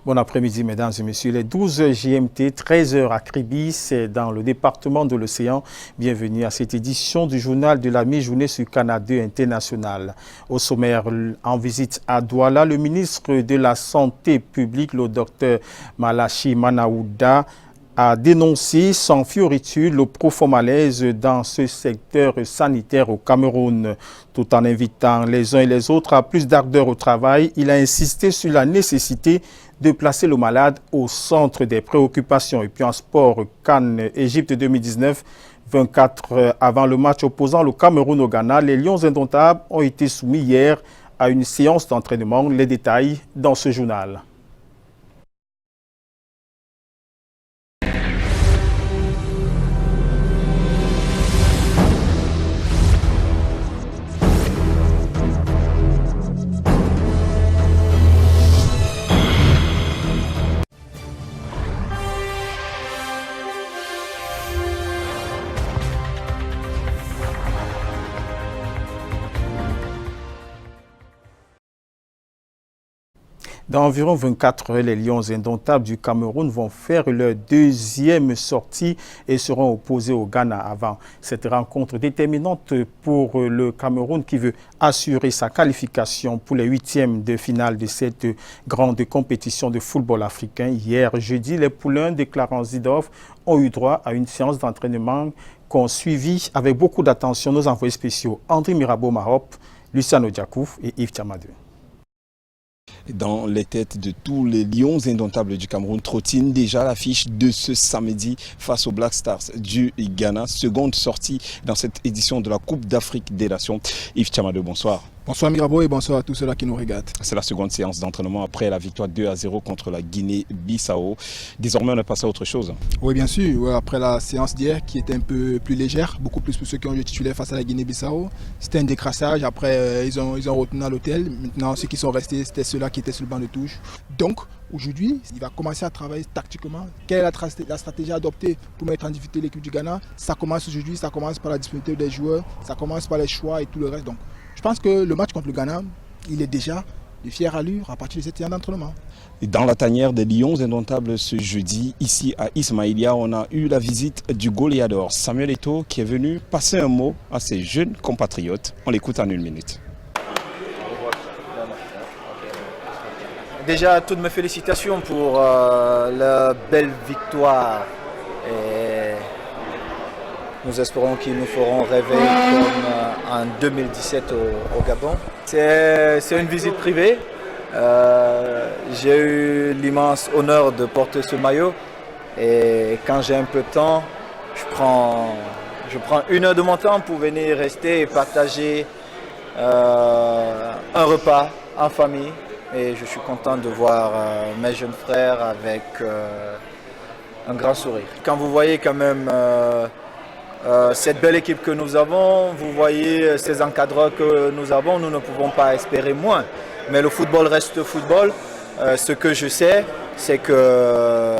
Bon après-midi, mesdames et messieurs. Les 12 GMT, 13h à Kribi, c'est dans le département de l'Océan. Bienvenue à cette édition du journal de la mi-journée sur Canal 2 International. Au sommaire, en visite à Douala, le ministre de la Santé publique, le docteur Malachi Manaouda, a dénoncé sans fioriture le profond malaise dans ce secteur sanitaire au Cameroun. Tout en invitant les uns et les autres à plus d'ardeur au travail, il a insisté sur la nécessité de placer le malade au centre des préoccupations. Et puis en sport, CAN Égypte 2019, 24 heures avant le match opposant le Cameroun au Ghana, les Lions indomptables ont été soumis hier à une séance d'entraînement. Les détails dans ce journal. Dans environ 24 heures, les Lions indomptables du Cameroun vont faire leur deuxième sortie et seront opposés au Ghana avant cette rencontre déterminante pour le Cameroun qui veut assurer sa qualification pour les huitièmes de finale de cette grande compétition de football africain. Hier, jeudi, les poulains de Clarence-Seedorf ont eu droit à une séance d'entraînement qu'ont suivi avec beaucoup d'attention nos envoyés spéciaux André Mirabeau-Marop, Luciano Diakouf et Yves Tchamadou. Dans les têtes de tous les Lions indomptables du Cameroun trottine déjà l'affiche de ce samedi face aux Black Stars du Ghana. Seconde sortie dans cette édition de la Coupe d'Afrique des Nations. Yves Tchamadou, bonsoir. Bonsoir Mirabeau et bonsoir à tous ceux-là qui nous regardent. C'est la seconde séance d'entraînement après la victoire 2-0 contre la Guinée-Bissau. Désormais, on est passé à autre chose. Oui, bien sûr. Ouais, après la séance d'hier qui était un peu plus légère, beaucoup plus pour ceux qui ont joué titulaire face à la Guinée-Bissau. C'était un décrassage. Après, ils ont retourné à l'hôtel. Maintenant, ceux qui sont restés, c'était ceux-là qui étaient sur le banc de touche. Donc, aujourd'hui, il va commencer à travailler tactiquement. Quelle est la stratégie adoptée pour mettre en difficulté l'équipe du Ghana? Ça commence aujourd'hui, ça commence par la disponibilité des joueurs, ça commence par les choix et tout le reste. Donc, je pense que le match contre le Ghana, il est déjà de fière allure à partir de cette séance d'entraînement. Dans la tanière des Lions indomptables ce jeudi, ici à Ismaïlia, on a eu la visite du goléador Samuel Eto'o qui est venu passer un mot à ses jeunes compatriotes. On l'écoute en 1 minute. Déjà, toutes mes félicitations pour la belle victoire. Et nous espérons qu'ils nous feront rêver comme en 2017 au Gabon. C'est une visite privée. J'ai eu l'immense honneur de porter ce maillot. Et quand j'ai un peu de temps, je prends 1 heure de mon temps pour venir rester et partager un repas en famille. Et je suis content de voir mes jeunes frères avec un grand sourire. Quand vous voyez quand même cette belle équipe que nous avons, vous voyez ces encadreurs que nous avons, nous ne pouvons pas espérer moins. Mais le football reste football. Ce que je sais, c'est que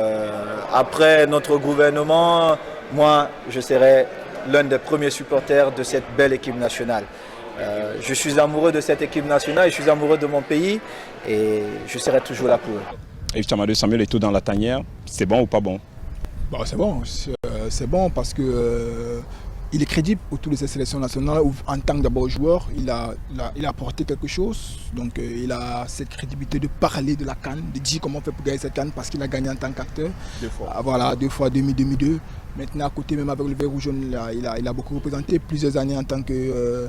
après notre gouvernement, moi, je serai l'un des premiers supporters de cette belle équipe nationale. Je suis amoureux de cette équipe nationale, je suis amoureux de mon pays et je serai toujours là pour eux. Yves Tchamadou, Samuel Eto'o dans la tanière, c'est bon ou pas bon? Bon, c'est bon parce que il est crédible autour de cette sélection nationale où, en tant que d'abord joueur, il a apporté quelque chose. Donc il a cette crédibilité de parler de la CAN, de dire comment on fait pour gagner cette CAN parce qu'il a gagné en tant qu'acteur. 2 fois. Voilà, 2 fois, 2002. Maintenant, à côté, même avec le vert rouge jaune, il a beaucoup représenté plusieurs années en tant que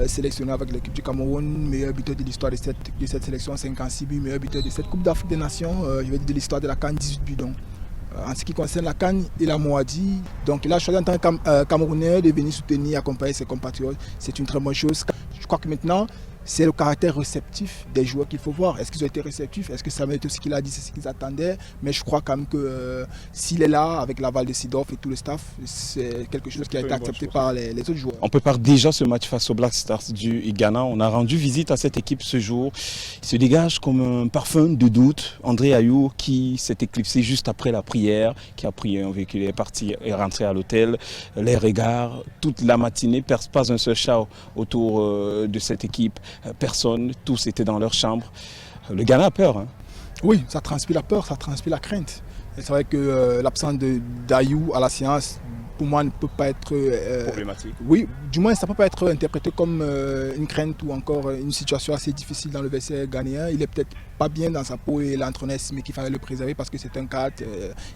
sélectionneur avec l'équipe du Cameroun, meilleur buteur de l'histoire de cette sélection, 56 buts, meilleur buteur de cette Coupe d'Afrique des Nations, je vais dire de l'histoire de la CAN, 18 buts. Donc. En ce qui concerne la CAN, il a mot à dire. Donc il a choisi en tant que Camerounais de venir soutenir, accompagner ses compatriotes. C'est une très bonne chose. Je crois que maintenant, c'est le caractère réceptif des joueurs qu'il faut voir. Est-ce qu'ils ont été réceptifs? Est-ce que ça va être ce qu'il a dit, c'est ce qu'ils attendaient? Mais je crois quand même que s'il est là, avec l'aval de Seedorf et tout le staff, c'est quelque chose qui a été accepté par les autres joueurs. On prépare déjà ce match face aux Black Stars du Ghana. On a rendu visite à cette équipe ce jour. Il se dégage comme un parfum de doute. André Ayou qui s'est éclipsé juste après la prière, qui a pris un véhicule et est parti et rentré à l'hôtel. Les regards, toute la matinée, pas un seul chat autour de cette équipe. Personne, tous étaient dans leur chambre. Le Ghana a peur. Hein. Oui, ça transpire la peur, ça transpire la crainte. C'est vrai que l'absence d'Ayou à la séance, pour moi, ne peut pas être... Problématique. Oui, du moins, ça ne peut pas être interprété comme une crainte ou encore une situation assez difficile dans le vestiaire ghanéen. Il est peut-être pas bien dans sa peau et l'entraîneur estimé qu'il fallait le préserver parce que c'est un cadre.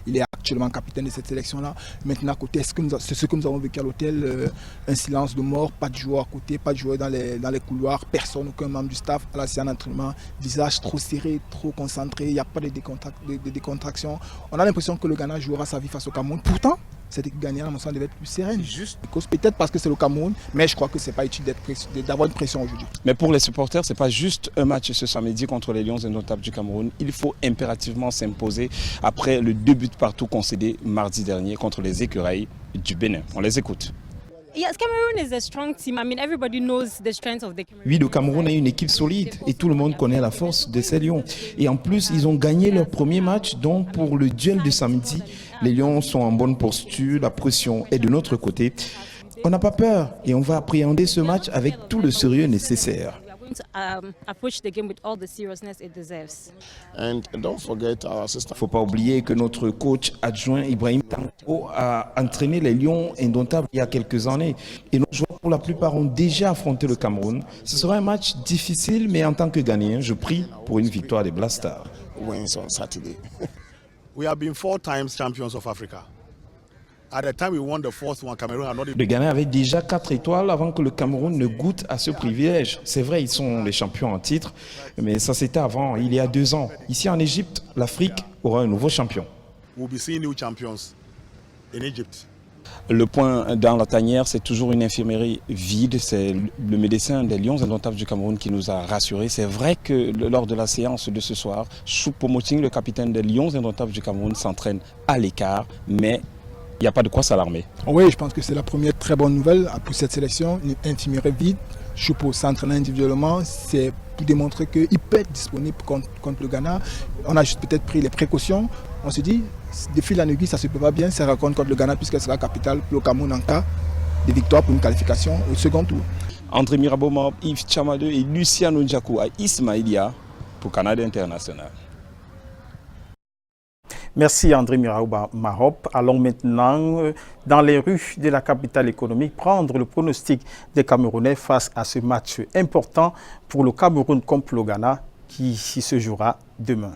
Il est actuellement capitaine de cette sélection-là. Maintenant, à côté, c'est ce que nous avons vécu à l'hôtel, un silence de mort, pas de joueurs à côté, pas de joueurs dans les couloirs, personne, aucun membre du staff. À la séance d'entraînement, visage trop serré, trop concentré, il n'y a pas de décontraction. On a l'impression que le Ghana jouera sa vie face au Cameroun. Pourtant, cette équipe ghanéenne, à mon sens, devait être plus sereine. Peut-être parce que c'est le Cameroun, mais je crois que ce n'est pas utile d'avoir une pression aujourd'hui. Mais pour les supporters, ce n'est pas juste un match ce samedi contre les Lions indomptables du Cameroun. Il faut impérativement s'imposer après le 2 buts partout concédé mardi dernier contre les Écureuils du Bénin. On les écoute. Yes, Cameroon is a strong team. I mean, everybody knows the strength of the Cameroon. Oui, le Cameroun est une équipe solide et tout le monde connaît la force de ces Lions. Et en plus, ils ont gagné leur premier match, donc pour le duel de samedi, les Lions sont en bonne posture, la pression est de notre côté. On n'a pas peur et on va appréhender ce match avec tout le sérieux nécessaire. Approach the game with all the seriousness it deserves. Il ne faut pas oublier que notre coach adjoint Ibrahim Tanko a entraîné les Lions indomptables il y a quelques années. Et nos joueurs, pour la plupart, ont déjà affronté le Cameroun. Ce sera un match difficile, mais en tant que Ghanéen, je prie pour une victoire des Black Stars. Wins on Saturday. We have been 4 times champions of Africa. At the time we won the fourth one, Cameroon had not even... Le Ghana avait déjà 4 étoiles avant que le Cameroun ne goûte à ce privilège. C'est vrai, ils sont les champions en titre, mais ça c'était avant, il y a 2 ans. Ici en Égypte, l'Afrique aura un nouveau champion. We'll be seeing new champions in Egypt. Le point dans la tanière, c'est toujours une infirmerie vide. C'est le médecin des Lions indomptables du Cameroun qui nous a rassurés. C'est vrai que lors de la séance de ce soir, Choupo-Moting, le capitaine des Lions indomptables du Cameroun, s'entraîne à l'écart, mais il n'y a pas de quoi s'alarmer. Oui, je pense que c'est la première très bonne nouvelle pour cette sélection. Une infirmerie vide. Choupo s'entraîner individuellement, c'est pour démontrer qu'il peut être disponible contre le Ghana. On a juste peut-être pris les précautions. On se dit, de fil en aiguille, ça ne se peut pas bien, ça raconte contre le Ghana puisqu'elle sera capitale pour le Cameroun en cas de victoire pour une qualification au second tour. André Miraboma, Yves Tchamadeu et Luciano Ndiakou à Ismaïlia pour Canada International. Merci André Miraouba Mahop. Allons maintenant dans les rues de la capitale économique prendre le pronostic des Camerounais face à ce match important pour le Cameroun contre le Ghana qui se jouera demain.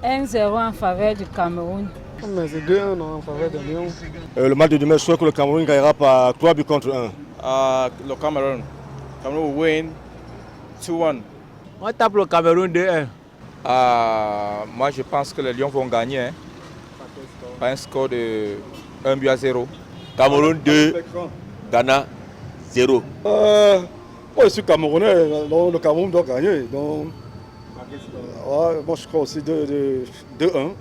1-0 en faveur du Cameroun. C'est 2-1 en faveur de Lyon. Le match de demain, je crois que le Cameroun gagnera par 3 buts contre 1. Le Cameroun will win 2-1. On tape le Cameroun 2-1. Moi, je pense que les Lions vont gagner. Hein. Par un score de 1-0. Cameroun 2, Ghana 0. Moi, je suis Camerounais, donc le Cameroun doit gagner. Donc, moi, je crois aussi 2-1.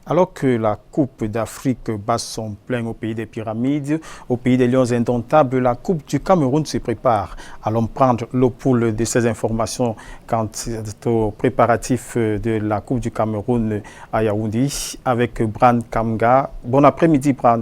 Alors que la Coupe d'Afrique bat son plein au pays des pyramides, au pays des Lions indomptables, la Coupe du Cameroun se prépare. Allons prendre le pouls de ces informations quant aux préparatifs de la Coupe du Cameroun à Yaoundé avec Bran Kamga. Bon après-midi, Bran.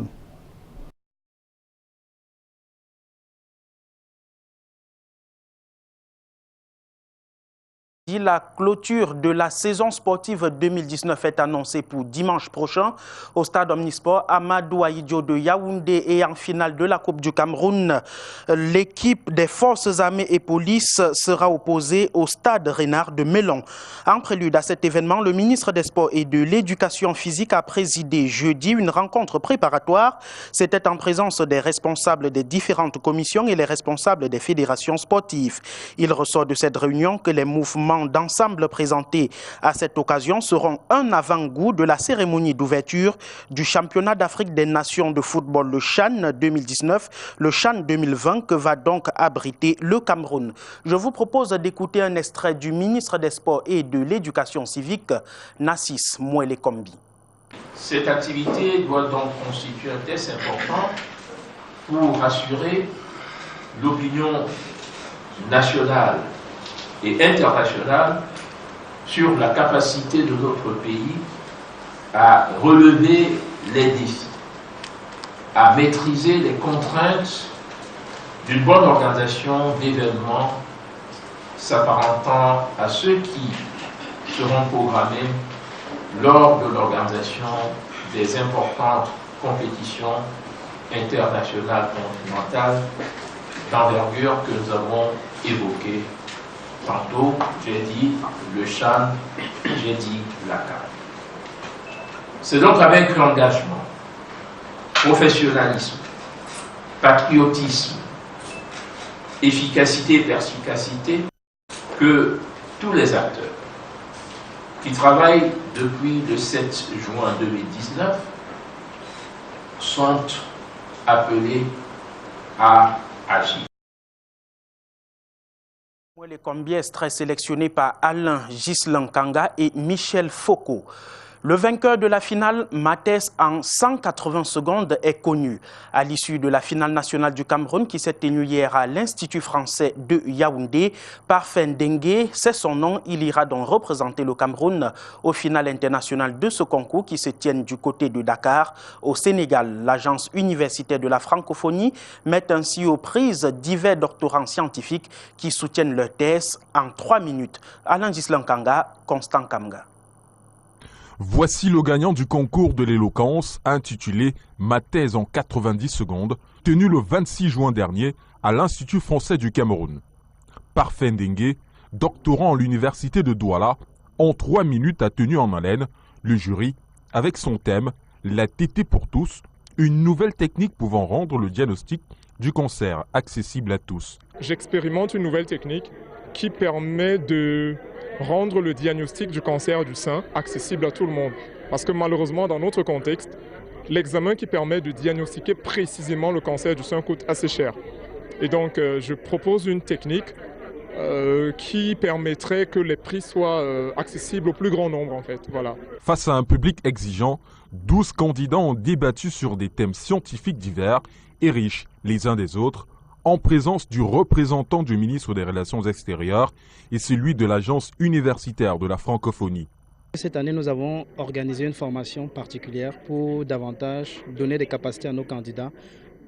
La clôture de la saison sportive 2019 est annoncée pour dimanche prochain au stade Omnisport Amadou Ahidjo de Yaoundé et en finale de la Coupe du Cameroun. L'équipe des forces armées et police sera opposée au stade Renard de Melon. En prélude à cet événement, le ministre des Sports et de l'Éducation physique a présidé jeudi une rencontre préparatoire. C'était en présence des responsables des différentes commissions et les responsables des fédérations sportives. Il ressort de cette réunion que les mouvements d'ensemble présentés à cette occasion seront un avant-goût de la cérémonie d'ouverture du championnat d'Afrique des nations de football, le CHAN 2019, le CHAN 2020 que va donc abriter le Cameroun. Je vous propose d'écouter un extrait du ministre des Sports et de l'Éducation civique, Nassis Mouele-Kombi. Cette activité doit donc constituer un test important pour rassurer l'opinion nationale et internationale sur la capacité de notre pays à relever les défis, à maîtriser les contraintes d'une bonne organisation d'événements s'apparentant à ceux qui seront programmés lors de l'organisation des importantes compétitions internationales continentales d'envergure que nous avons évoquées tantôt. J'ai dit le CHAN, j'ai dit la CAN. C'est donc avec engagement, professionnalisme, patriotisme, efficacité et perspicacité que tous les acteurs qui travaillent depuis le 7 juin 2019 sont appelés à agir. Les combiestres sélectionnés par Alain Ghislain Kanga et Michel Foucault. Le vainqueur de la finale, Mathès, en 180 secondes, est connu. À l'issue de la finale nationale du Cameroun qui s'est tenue hier à l'Institut français de Yaoundé, Parfait Dengue, c'est son nom, il ira donc représenter le Cameroun au final international de ce concours qui se tient du côté de Dakar, au Sénégal. L'agence universitaire de la francophonie met ainsi aux prises divers doctorants scientifiques qui soutiennent leur thèse en 3 minutes. Alain Ghislain Kanga, Constant Kamga. Voici le gagnant du concours de l'éloquence intitulé « Ma thèse en 90 secondes » tenu le 26 juin dernier à l'Institut français du Cameroun. Parfait Dengue, doctorant à l'université de Douala, en 3 minutes a tenu en haleine le jury avec son thème « La tétée pour tous », une nouvelle technique pouvant rendre le diagnostic du cancer accessible à tous. J'expérimente une nouvelle technique qui permet de rendre le diagnostic du cancer du sein accessible à tout le monde. Parce que malheureusement, dans notre contexte, l'examen qui permet de diagnostiquer précisément le cancer du sein coûte assez cher. Et donc, je propose une technique qui permettrait que les prix soient accessibles au plus grand nombre, en fait. Voilà. Face à un public exigeant, 12 candidats ont débattu sur des thèmes scientifiques divers et riches les uns des autres, en présence du représentant du ministre des Relations extérieures et celui de l'agence universitaire de la francophonie. Cette année, nous avons organisé une formation particulière pour davantage donner des capacités à nos candidats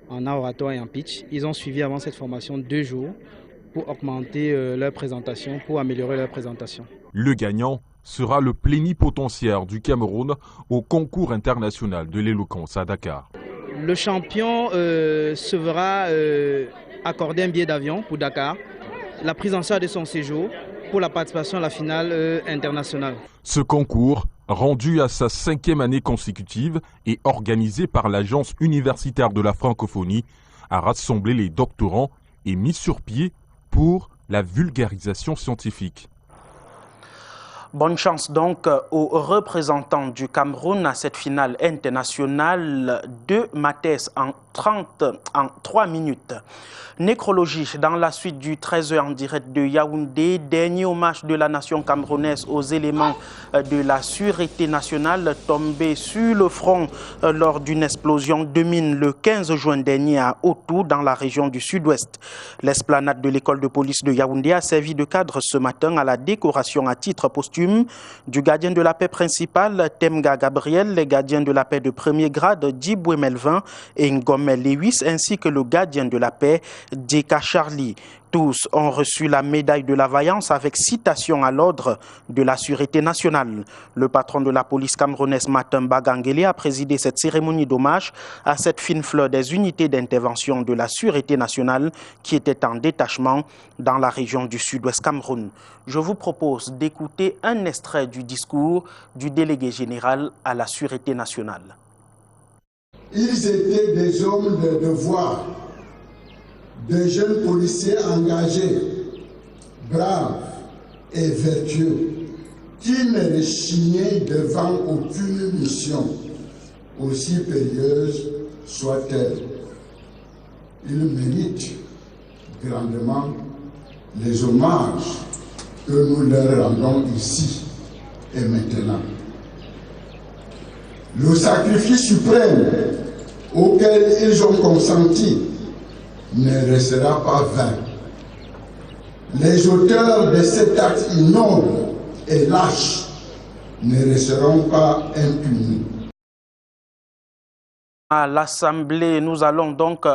en oratoire et en pitch. Ils ont suivi avant cette formation 2 jours pour augmenter leur présentation, pour améliorer leur présentation. Le gagnant sera le plénipotentiaire du Cameroun au concours international de l'éloquence à Dakar. Le champion se verra accorder un billet d'avion pour Dakar, la prise en charge de son séjour pour la participation à la finale internationale. Ce concours, rendu à sa 5e année consécutive et organisé par l'Agence universitaire de la francophonie, a rassemblé les doctorants et mis sur pied pour la vulgarisation scientifique. Bonne chance donc aux représentants du Cameroun à cette finale internationale de Mathès en 3 minutes. Nécrologie dans la suite du 13h en direct de Yaoundé, dernier hommage de la nation camerounaise aux éléments de la sûreté nationale tombés sur le front lors d'une explosion de mine le 15 juin dernier à Otou dans la région du sud-ouest. L'esplanade de l'école de police de Yaoundé a servi de cadre ce matin à la décoration à titre posthume du gardien de la paix principal Temga Gabriel, les gardiens de la paix de premier grade Djiboué Melvin et Ngomel Lewis ainsi que le gardien de la paix Deka Charlie. Tous ont reçu la médaille de la vaillance avec citation à l'ordre de la sûreté nationale. Le patron de la police camerounaise Matemba Gangele a présidé cette cérémonie d'hommage à cette fine fleur des unités d'intervention de la sûreté nationale qui étaient en détachement dans la région du sud-ouest Cameroun. Je vous propose d'écouter un extrait du discours du délégué général à la sûreté nationale. Ils étaient des hommes de devoir, des jeunes policiers engagés, braves et vertueux, qui ne rechignaient devant aucune mission, aussi périlleuse soit-elle. Ils méritent grandement les hommages que nous leur rendons ici et maintenant. Le sacrifice suprême auquel ils ont consenti ne restera pas vain. Les auteurs de cet acte ignoble et lâche ne resteront pas impunis. À l'Assemblée, nous allons donc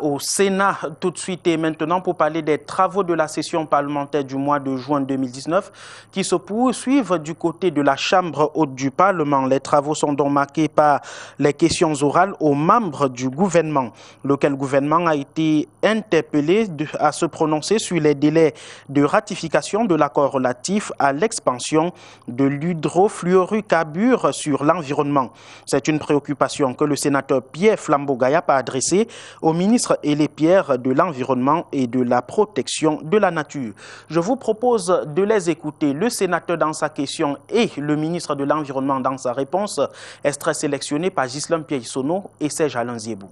au Sénat tout de suite et maintenant pour parler des travaux de la session parlementaire du mois de juin 2019 qui se poursuivent du côté de la Chambre haute du Parlement. Les travaux sont donc marqués par les questions orales aux membres du gouvernement. Lequel gouvernement a été interpellé à se prononcer sur les délais de ratification de l'accord relatif à l'expansion de l'hydrofluorocarbure sur l'environnement. C'est une préoccupation que le sénateur Pierre Flambeau-Gayap a adressé au ministre Aimé Pierre de l'Environnement et de la Protection de la Nature. Je vous propose de les écouter, le sénateur dans sa question et le ministre de l'Environnement dans sa réponse, extrait sélectionné par Ghislain Pierre-Issono et Serge Alain Ziebou.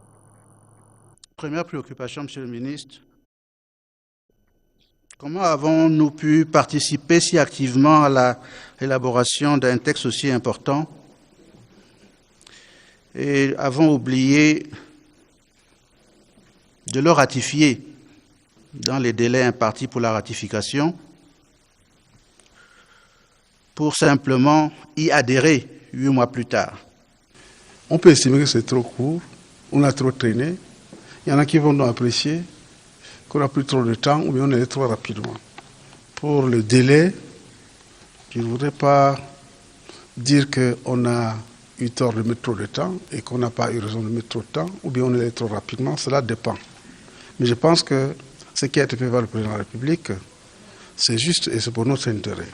Première préoccupation, Monsieur le ministre. Comment avons-nous pu participer si activement à l'élaboration d'un texte aussi important et avons oublié de le ratifier dans les délais impartis pour la ratification pour simplement y adhérer 8 mois plus tard? On peut estimer que c'est trop court, on a trop traîné. Il y en a qui vont nous apprécier qu'on a pris trop de temps ou bien on est trop rapidement. Pour le délai, je ne voudrais pas dire qu'on a eu tort de mettre trop de temps et qu'on n'a pas eu raison de mettre trop de temps, ou bien on est allé trop rapidement, cela dépend. Mais je pense que ce qui a été fait par le président de la République, c'est juste et c'est pour notre intérêt.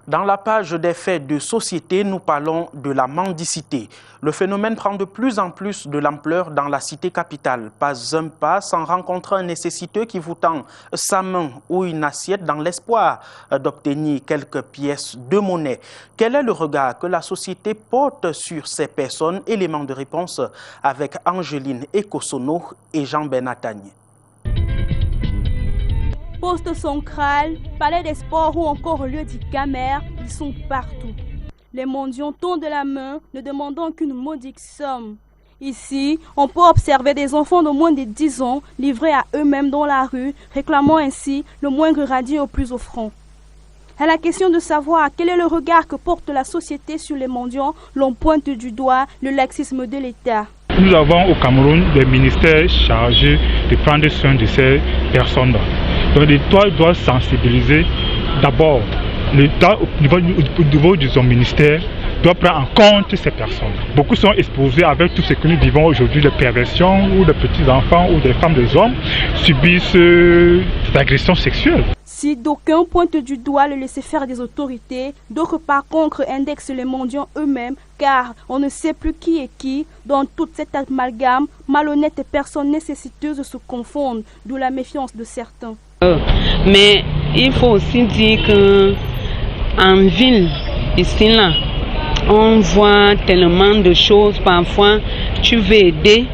Dans la page des faits de société, nous parlons de la mendicité. Le phénomène prend de plus en plus de l'ampleur dans la cité capitale. Pas un pas sans rencontrer un nécessiteux qui vous tend sa main ou une assiette dans l'espoir d'obtenir quelques pièces de monnaie. Quel est le regard que la société porte sur ces personnes? Élément de réponse avec Angéline Ekosono et Jean Benatagne. Poste central, palais des sports ou encore lieu du Camer, ils sont partout. Les mendiants tendent la main, ne demandant qu'une modique somme. Ici, on peut observer des enfants de moins de 10 ans livrés à eux-mêmes dans la rue, réclamant ainsi le moindre radis au plus offrant. À la question de savoir quel est le regard que porte la société sur les mendiants, l'on pointe du doigt le laxisme de l'État. Nous avons au Cameroun des ministères chargés de prendre soin de ces personnes. Donc l'État doit sensibiliser d'abord. L'État au niveau de son ministère doit prendre en compte ces personnes. Beaucoup sont exposés avec tout ce que nous vivons aujourd'hui, les perversions où les petits-enfants ou des femmes, des hommes subissent des agressions sexuelles. Si d'aucuns pointent du doigt le laisser-faire des autorités, d'autres par contre indexent les mendiants eux-mêmes car on ne sait plus qui est qui. Dans toute cette amalgame, malhonnêtes et personnes nécessiteuses se confondent, d'où la méfiance de certains. Mais il faut aussi dire qu'en ville, ici là, on voit tellement de choses. Parfois, tu veux aider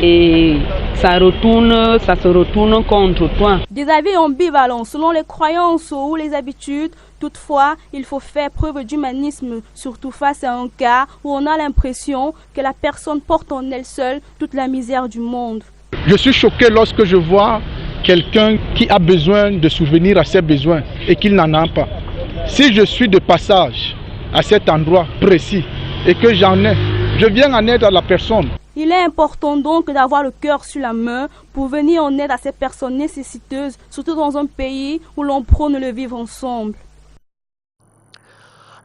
et ça se retourne contre toi. Des avis ambivalents selon les croyances ou les habitudes. Toutefois, il faut faire preuve d'humanisme, surtout face à un cas où on a l'impression que la personne porte en elle seule toute la misère du monde. Je suis choqué lorsque je vois quelqu'un qui a besoin de subvenir à ses besoins et qu'il n'en a pas. Si je suis de passage à cet endroit précis et que j'en ai, je viens en aide à la personne. Il est important donc d'avoir le cœur sur la main pour venir en aide à ces personnes nécessiteuses, surtout dans un pays où l'on prône le vivre ensemble.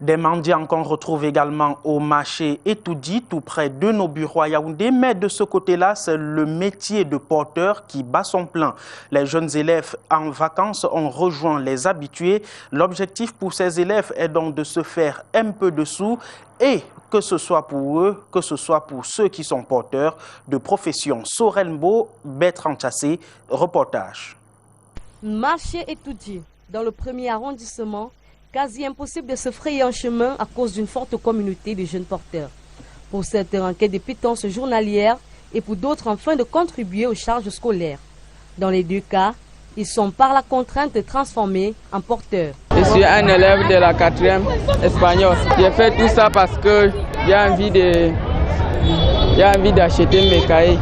Des mendiants qu'on retrouve également au marché Etoudi, tout près de nos bureaux à Yaoundé. Mais de ce côté-là, c'est le métier de porteur qui bat son plein. Les jeunes élèves en vacances ont rejoint les habitués. L'objectif pour ces élèves est donc de se faire un peu de sous et que ce soit pour eux, que ce soit pour ceux qui sont porteurs de profession. Sorelmbo, Bertrand Chassé, reportage. Marché Etoudi, dans le 1er arrondissement, quasi impossible de se frayer un chemin à cause d'une forte communauté de jeunes porteurs. Pour certains en quête de pitance journalière et pour d'autres en train de contribuer aux charges scolaires. Dans les deux cas, ils sont par la contrainte transformés en porteurs. Je suis un élève de la 4e espagnole. J'ai fait tout ça parce que j'ai envie d'acheter mes cahiers.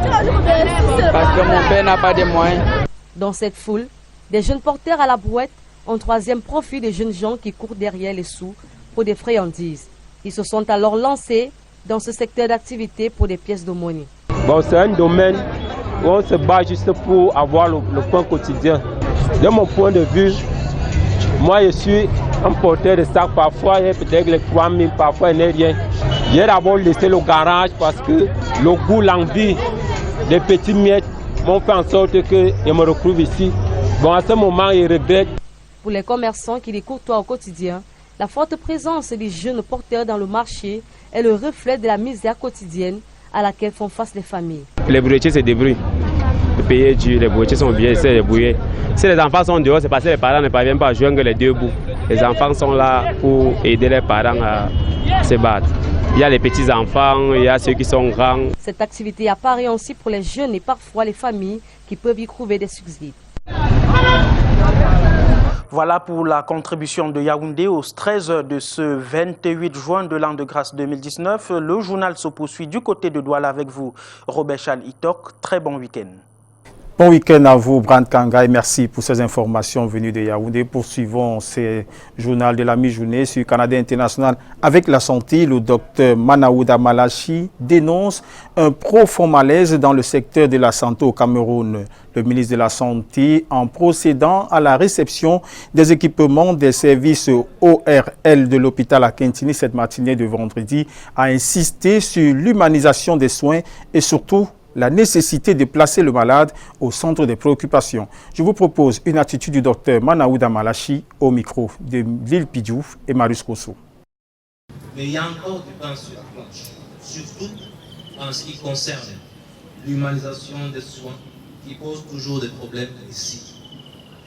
Parce que mon père n'a pas de moyens. Dans cette foule, des jeunes porteurs à la brouette, un troisième profil des jeunes gens qui courent derrière les sous pour des friandises. Ils se sont alors lancés dans ce secteur d'activité pour des pièces de monnaie. Bon, c'est un domaine où on se bat juste pour avoir le pain quotidien. De mon point de vue, moi je suis un porteur de sac, parfois il y a peut-être les 3 000, parfois il n'y a rien. J'ai d'abord laissé le garage parce que le goût, l'envie des petits miettes m'ont fait en sorte que je me retrouve ici. Bon, à ce moment, je regrette. Pour les commerçants qui les côtoient au quotidien, la forte présence des jeunes porteurs dans le marché est le reflet de la misère quotidienne à laquelle font face les familles. Les bourretiers se débrouillent. Le pays est dur, les bourretiers sont obligés de se débrouiller. Si les enfants sont dehors, c'est parce que les parents ne parviennent pas à joindre les deux bouts. Les enfants sont là pour aider les parents à se battre. Il y a les petits-enfants, il y a ceux qui sont grands. Cette activité apparaît aussi pour les jeunes et parfois les familles qui peuvent y trouver des subsides. Voilà pour la contribution de Yaoundé aux 13h de ce 28 juin de l'an de grâce 2019. Le journal se poursuit du côté de Douala avec vous, Robert Charles Itok. Très bon week-end. Bon week-end à vous, Brand Kanga, et merci pour ces informations venues de Yaoundé. Poursuivons ce journal de la mi-journée sur Canada International avec la santé. Le docteur Manaouda Malachi dénonce un profond malaise dans le secteur de la santé au Cameroun. Le ministre de la Santé, en procédant à la réception des équipements des services ORL de l'hôpital à Kintini cette matinée de vendredi, a insisté sur l'humanisation des soins et surtout la nécessité de placer le malade au centre des préoccupations. Je vous propose une attitude du docteur Manaouda Malachi au micro de Lille Pidjouf et Marius Rousseau. Mais il y a encore du pain sur la planche, surtout en ce qui concerne l'humanisation des soins qui pose toujours des problèmes ici.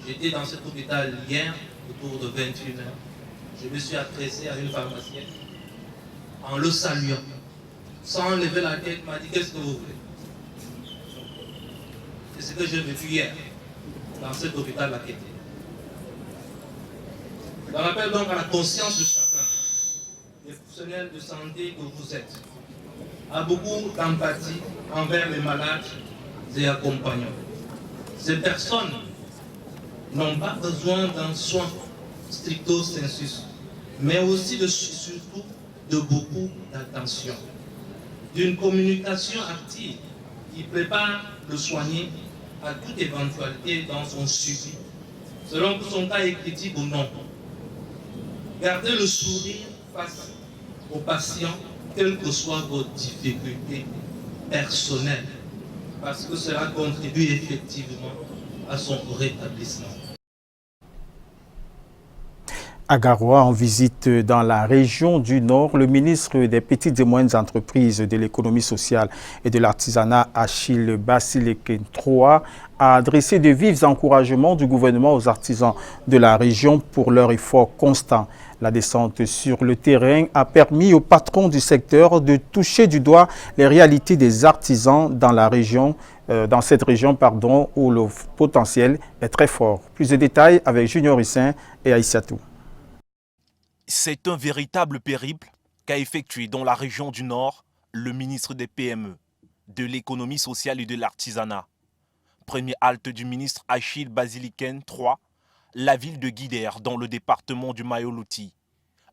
J'étais dans cet hôpital hier, autour de 21h. Je me suis adressé à une pharmacienne en le saluant. Sans lever la tête, m'a dit « Qu'est-ce que vous voulez ?» C'est ce que j'ai vécu hier, dans cet hôpital à Kété. J'en appelle donc à la conscience de chacun, des professionnels de santé que vous êtes, à beaucoup d'empathie envers les malades et accompagnants. Ces personnes n'ont pas besoin d'un soin stricto sensus, mais aussi surtout de beaucoup d'attention, d'une communication active qui prépare le soigné à toute éventualité dans son suivi, selon que son cas est critique ou non. Gardez le sourire face aux patients, quelles que soient vos difficultés personnelles, parce que cela contribue effectivement à son rétablissement. À Garoua, en visite dans la région du Nord, le ministre des Petites et Moyennes Entreprises, de l'économie sociale et de l'artisanat, Achille Basileken III, a adressé de vifs encouragements du gouvernement aux artisans de la région pour leur effort constant. La descente sur le terrain a permis aux patrons du secteur de toucher du doigt les réalités des artisans dans la région, dans cette région où le potentiel est très fort. Plus de détails avec Junior Hussein et Aïssatou. C'est un véritable périple qu'a effectué dans la région du Nord le ministre des PME, de l'économie sociale et de l'artisanat. Premier halte du ministre Achille Basileken III, la ville de Guidère dans le département du Mayoloti.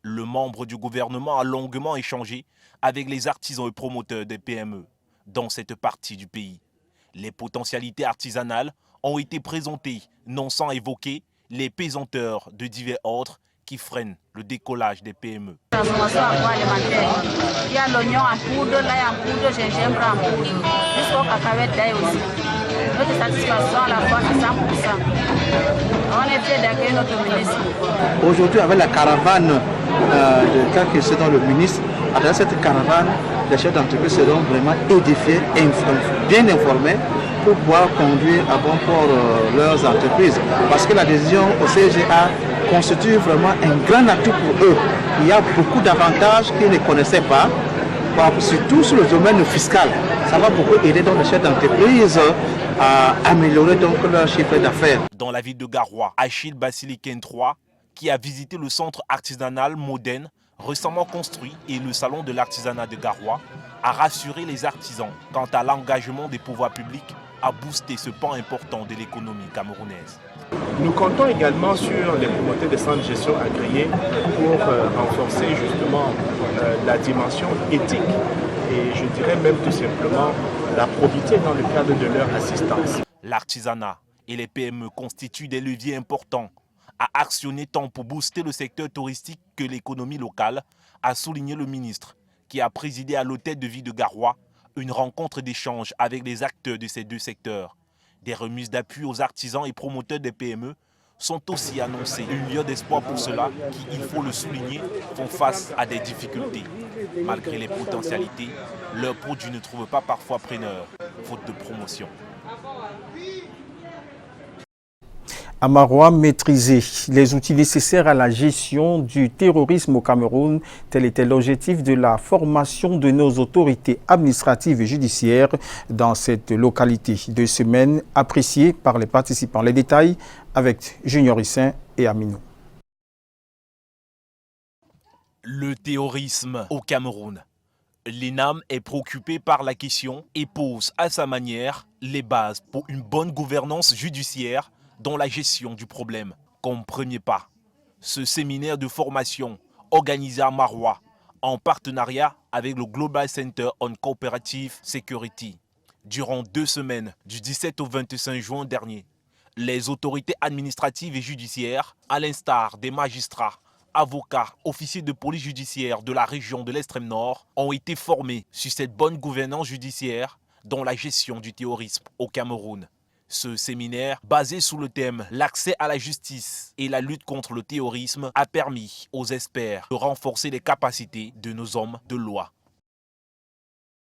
Le membre du gouvernement a longuement échangé avec les artisans et promoteurs des PME dans cette partie du pays. Les potentialités artisanales ont été présentées, non sans évoquer les pesanteurs de divers ordres qui freinent le décollage des PME. Transformation agroalimentaire. Il y a l'oignon en poudre, l'ail en poudre, gingembre en poudre, jusqu'au cacahuète d'ail aussi. Notre satisfaction à la fois à 100%. On est fiers d'accueillir notre ministre. Aujourd'hui, avec la caravane de cas qui est dans le ministre, à travers cette caravane, les chefs d'entreprise seront vraiment édifiés, bien informés pour pouvoir conduire à bon port leurs entreprises. Parce que la décision au CGA constitue vraiment un grand atout pour eux. Il y a beaucoup d'avantages qu'ils ne connaissaient pas, surtout sur le domaine fiscal. Ça va beaucoup aider donc les chefs d'entreprise à améliorer donc leur chiffre d'affaires. Dans la ville de Garoua, Achille Basileken III, qui a visité le centre artisanal moderne récemment construit et le salon de l'artisanat de Garoua, a rassuré les artisans quant à l'engagement des pouvoirs publics à booster ce pan important de l'économie camerounaise. Nous comptons également sur les promoteurs de centres de gestion agréés pour renforcer justement la dimension éthique et je dirais même tout simplement la probité dans le cadre de leur assistance. L'artisanat et les PME constituent des leviers importants à actionner tant pour booster le secteur touristique que l'économie locale, a souligné le ministre qui a présidé à l'hôtel de ville de Garoua une rencontre d'échange avec les acteurs de ces deux secteurs. Des remises d'appui aux artisans et promoteurs des PME sont aussi annoncées. Une lueur d'espoir pour ceux-là qui, il faut le souligner, font face à des difficultés. Malgré les potentialités, leurs produits ne trouvent pas parfois preneurs, faute de promotion. À Maroua, maîtriser les outils nécessaires à la gestion du terrorisme au Cameroun, tel était l'objectif de la formation de nos autorités administratives et judiciaires dans cette localité. 2 semaines appréciées par les participants. Les détails avec Junior Issin et Aminou. Le terrorisme au Cameroun. L'INAM est préoccupé par la question et pose à sa manière les bases pour une bonne gouvernance judiciaire dans la gestion du problème. Comme premier pas, ce séminaire de formation organisé à Maroua en partenariat avec le Global Center on Cooperative Security. Durant 2 semaines, du 17 au 25 juin dernier, les autorités administratives et judiciaires, à l'instar des magistrats, avocats, officiers de police judiciaire de la région de l'extrême nord, ont été formés sur cette bonne gouvernance judiciaire dans la gestion du terrorisme au Cameroun. Ce séminaire, basé sous le thème « L'accès à la justice et la lutte contre le terrorisme » a permis aux experts de renforcer les capacités de nos hommes de loi.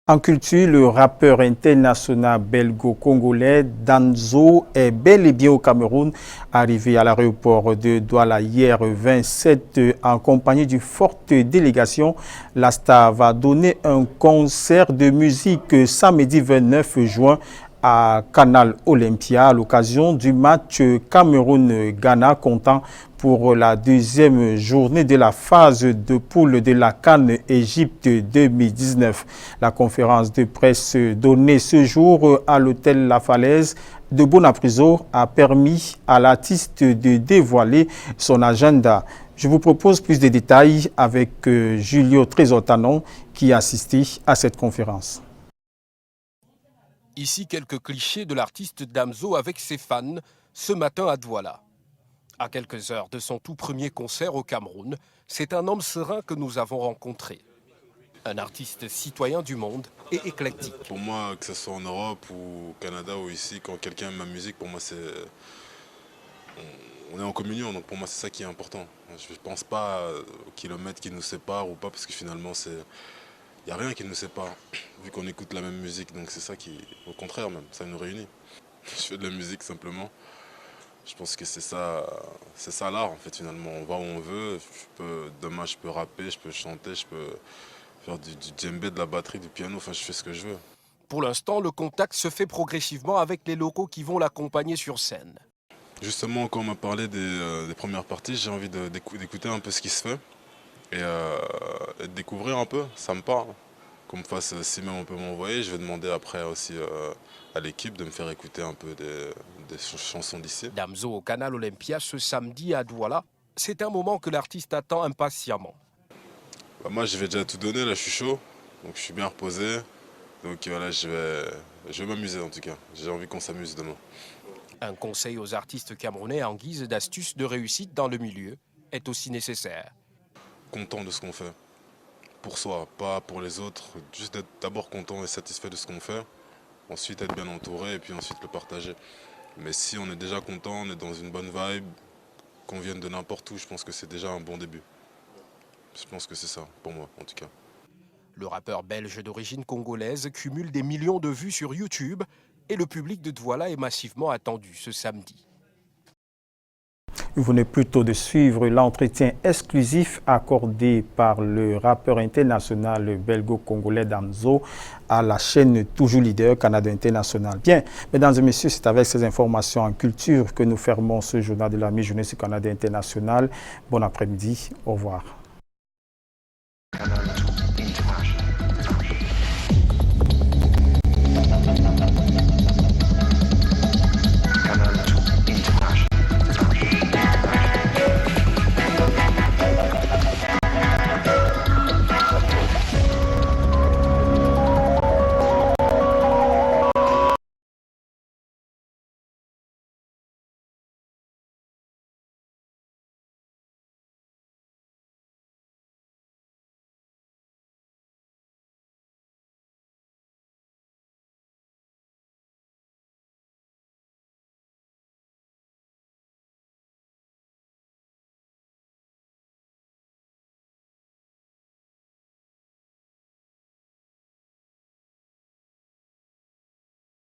En culture, le rappeur international belgo-congolais Damso est bel et bien au Cameroun. Arrivé à l'aéroport de Douala hier 27 en compagnie d'une forte délégation, la star va donner un concert de musique samedi 29 juin à Canal Olympia à l'occasion du match Cameroun-Ghana comptant pour la 2e journée de la phase de poule de la CAN Égypte 2019. La conférence de presse donnée ce jour à l'hôtel La Falaise de Bonapriso a permis à l'artiste de dévoiler son agenda. Je vous propose plus de détails avec Julio Trésortanon qui a assisté à cette conférence. Ici quelques clichés de l'artiste Damso avec ses fans ce matin à Douala. À quelques heures de son tout premier concert au Cameroun, c'est un homme serein que nous avons rencontré. Un artiste citoyen du monde et éclectique. Pour moi, que ce soit en Europe ou au Canada ou ici, quand quelqu'un aime ma musique, pour moi c'est... On est en communion, donc pour moi c'est ça qui est important. Je ne pense pas aux kilomètres qui nous séparent ou pas, parce que finalement c'est... Il n'y a rien qui nous sépare, vu qu'on écoute la même musique, donc c'est ça qui, au contraire même, ça nous réunit. Je fais de la musique simplement. Je pense que c'est ça l'art en fait finalement. On va où on veut. Demain je peux rapper, je peux chanter, je peux faire du djembé, de la batterie, du piano, enfin je fais ce que je veux. Pour l'instant, le contact se fait progressivement avec les locaux qui vont l'accompagner sur scène. Justement, quand on m'a parlé des premières parties, j'ai envie d'écouter un peu ce qui se fait. Et de découvrir un peu, ça me parle. Qu'on me fasse, si même on peut m'envoyer, je vais demander après aussi à l'équipe de me faire écouter un peu des chansons d'ici. Damso au Canal Olympia ce samedi à Douala, c'est un moment que l'artiste attend impatiemment. Bah moi je vais déjà tout donner, là je suis chaud, donc je suis bien reposé. Donc voilà, je vais m'amuser en tout cas, j'ai envie qu'on s'amuse demain. Un conseil aux artistes camerounais en guise d'astuce de réussite dans le milieu est aussi nécessaire. Content de ce qu'on fait, pour soi, pas pour les autres, juste d'être d'abord content et satisfait de ce qu'on fait, ensuite être bien entouré et puis ensuite le partager. Mais si on est déjà content, on est dans une bonne vibe, qu'on vienne de n'importe où, je pense que c'est déjà un bon début. Je pense que c'est ça, pour moi en tout cas. Le rappeur belge d'origine congolaise cumule des millions de vues sur YouTube et le public de Douala est massivement attendu ce samedi. Vous venez plutôt de suivre l'entretien exclusif accordé par le rappeur international belgo-congolais Damso à la chaîne Toujours Leader Canada International. Bien, mesdames et messieurs, c'est avec ces informations en culture que nous fermons ce journal de la mi-journée sur Canada International. Bon après-midi, au revoir.